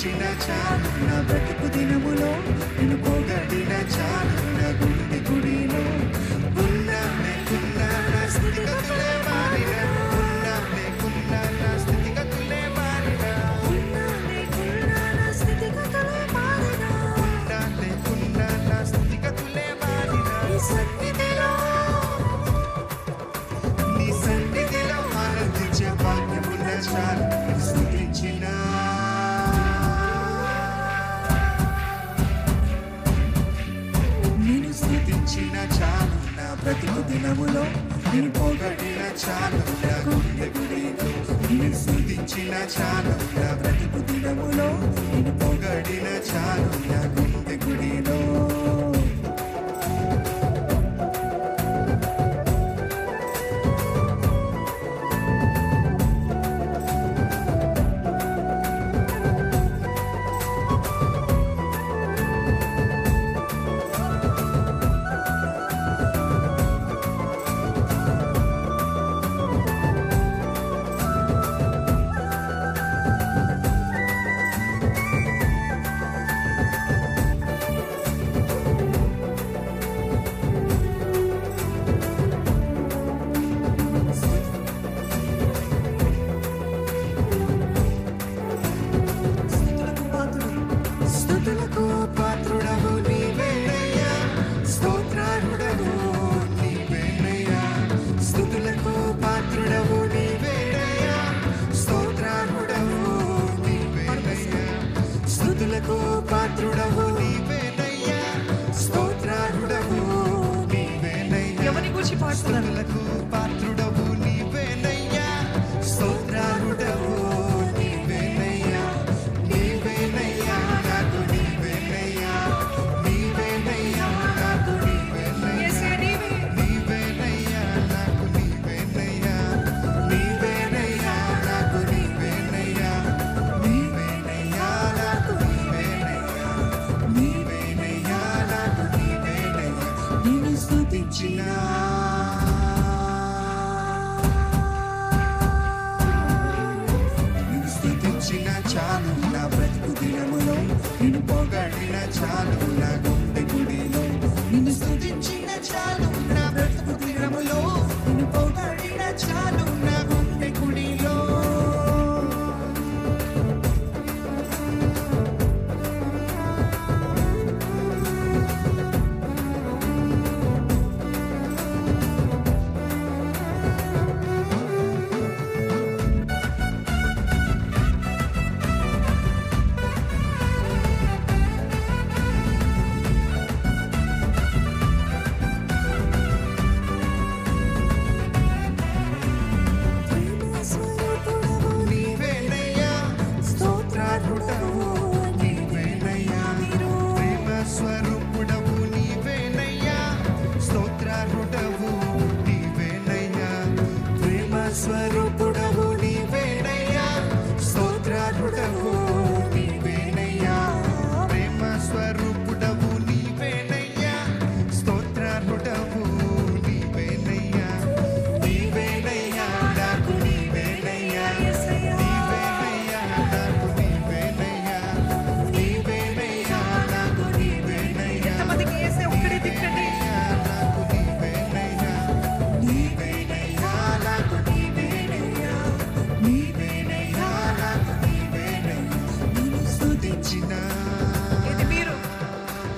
స్తుతించిన చాలు నా బ్రతుకు దినములో నిన్ను పొగడిన చాలు నా గుండె గుడిలో ఉన్నా లేకున్నా నా స్థితిగతులే మారిన ఉన్నా లేకున్నా నా స్థితిగతులే మారిన ఉన్నా లేకున్నా నా స్థితిగతులే మారిన ఉన్నా లేకున్నా నా స్థితిగతులే మారిన నీ సన్నిధిలో ఆనందించే భాగ్యమున్న చాలు స్తుతించిన నిన్ను స్తుతించిన చాలు నా బ్రతుకు దినములో నిన్ను పొగడిన చాలు నా గుండె గుడిలో నిన్ను స్తుతించిన చాలు నా బ్రతుకు దినములో నిన్ను పొగడిన చాలు నా గుండె గుడిలో పాత్రుడవు నీవేనయ్యా స్తోత్రారుడవు నీవేనయ్యా ఎవరి గురించి పాడుతున్నారు పాత్రుడవు నీవేనయ్యా స్తోత్రారుడవు నీవేనయ్యా నీవేనయ్యా నాకు నీవేనయ్యా నీవేనయ్యా నాకు నీవేనయ్యా నీవేనయ్యా నాకు నీవేనయ్యా నీవేనయ్యా నాకు నీవేనయ్యా నీవేనయ్యా నాకు నీవేనయ్యా నాకు నీవేనయ్యా నిన్ను స్తుతించిన చాలు నా బ్రతుకు దినములో నిన్ను పొగడిన చాలు నా గుండె గుడిలో నిన్ను స్తుతించిన చాలు నా బ్రతుకు దినములో నిన్ను పొగడిన చాలు నా గుండె గుడిలో స్వరూపుడవు నీవేనయ్యా స్తోత్రారుడవు నీవేనయ్యా ప్రేమ స్వరూపుడవు నీవేనయ్యా స్తోత్రారుడవు నీవేనయ్యా నీవేనయ్యా నాకు నీవేనయ్యా నీవేనయ్యా నాకు నీవేనయ్యా నీవేనయ్యా నాకు నీవేనయ్యా ఎంతమందికి యేసే ఒక్కడే దిక్కండి నాకు నీవేనయ్యా నీవేనయ్యా నాకు నీవేనయ్యా నీవేనయ్యా నాకు నీవేనయ్యా నిన్ను స్తుతించిన ఇది మీరు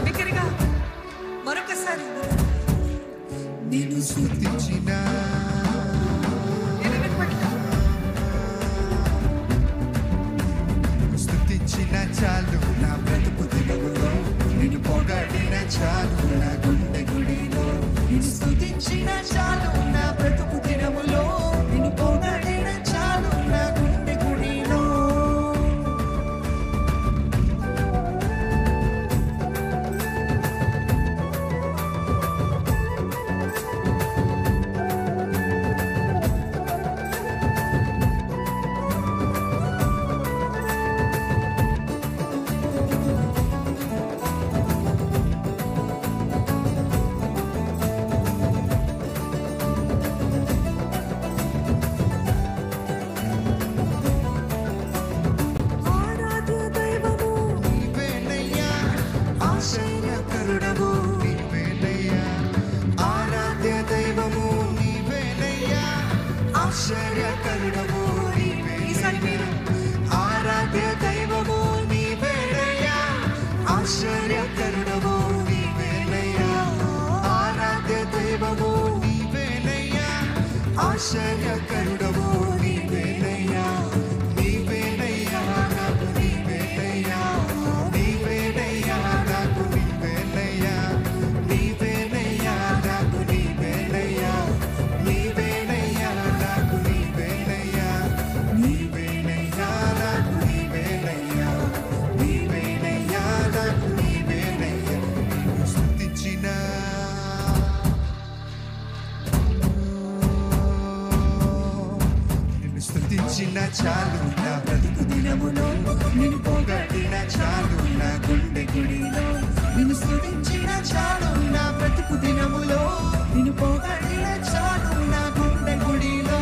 బిగ్గరగా మరొకసారి నిన్ను స్తుతించిన స్తుతించిన చాలు నా బ్రతుకు దినములో నిన్ను పొగడిన చాలు నా గుండె గుడిలో నిన్ను స్తుతించిన చాలు నా బ్రతుకు దినములో నిన్ను పొగడిన చాలు నా గుండె గుడిలో ఆశ్చర్యకరుడవు నీవేనయ్యా, నీవేనయ్యా నాకు నీవేనయ్యా, నీవేనయ్యా నాకు నీవేనయ్యా, నీవేనయ్యా నాకు నీవేనయ్యా, నీవేనయ్యా నాకు నీవేనయ్యా, నీవేనయ్యా నాకు నీవేనయ్యా, నీవేనయ్యా నాకు నీవేనయ్యా. స్తుతించిన స్తుతించిన చాలు నా బ్రతుకు దినములో, నిన్ను పొగడిన చాలు నా గుండె గుడిలో. నిన్ను స్తుతించిన చాలు నా బ్రతుకు దినములో, నిన్ను పొగడిన చాలు నా గుండె గుడిలో.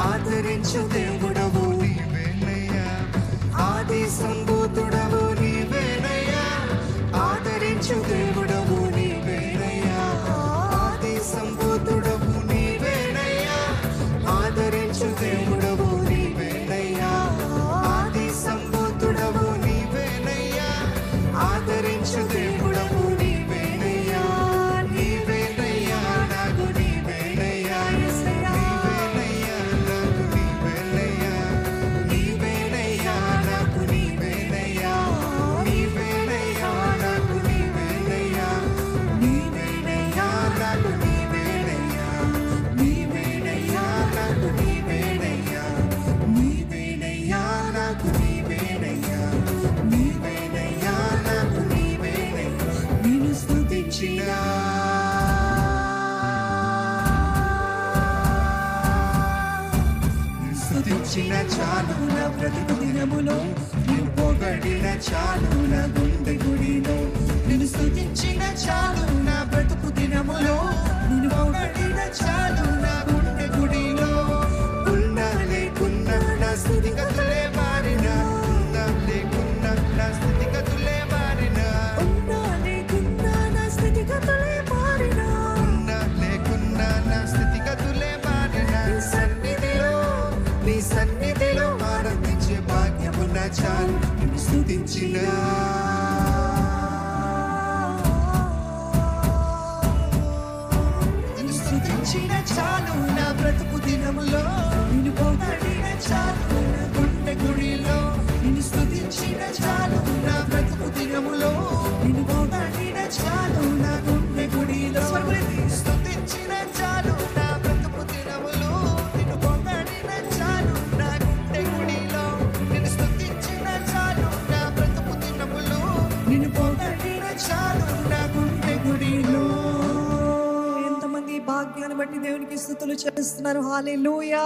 ఆదరించు దేవుడవు నీవేనయ్యా, ఆది సంభూతుడవు నీవేనయ్యా, ఆదరించు దేవుడవు నీవేనయ్యా, ఆది సంభూతుడవు నీవేనయ్యా, ఆదరించు దేవుడవు నీవేనయ్యా, ఆది సంభూతుడవు నీవేనయ్యా, ఆదరించు దేవుడవు నీవేనయ్యా, నీవేనయ్యా నాకు నీవేనయ్యా, స్తుతించిన చాలు నా బ్రతుకు దినములో, నిన్ను పొగడిన చాలు నా గుండె గుడిలో. నిన్ను స్తుతించిన చాలు నా బ్రతుకు దినములో, నిన్ను పొగడిన చాలు నా గుండె గుడిలో. ఉన్నా లేకున్నా నా స్థితిగతులే మారినా, ఉన్నా లేకున్నా నా స్థితిగతులే మారినా, ఉన్నా లేకున్నా నా స్థితిగతులే మారినా, ఉన్నా లేకున్నా నా స్థితిగతులే మారినా. నీ సన్నిధిలో ఆనందించే భాగ్యమున్న చాలు నిన్ను స్తుతించిన. నిన్ను స్తుతించిన చాలు నా బ్రతుకు దినములో, నిన్ను పొగడిన చాలు నా గుండె గుడిలో. నిన్ను స్తుతించిన చాలు నా బ్రతుకు దినములో, నిన్ను పొగడిన చాలు నా గుండె గుడిలో. స్తుతించిన చాలు నా బ్రతుకు దినములో, నిన్ను పొగడిన చాలు నా గుండె గుడిలో. నిన్ను స్తుతించిన చాలు నా బ్రతుకు దినములో, నిన్ను పొగడిన చాలు నా గుండె గుడిలో. ఎంతమంది భాగ్యాన్ని బట్టి దేవునికి స్తుతులు చేస్తున్నారు. హల్లెలూయా.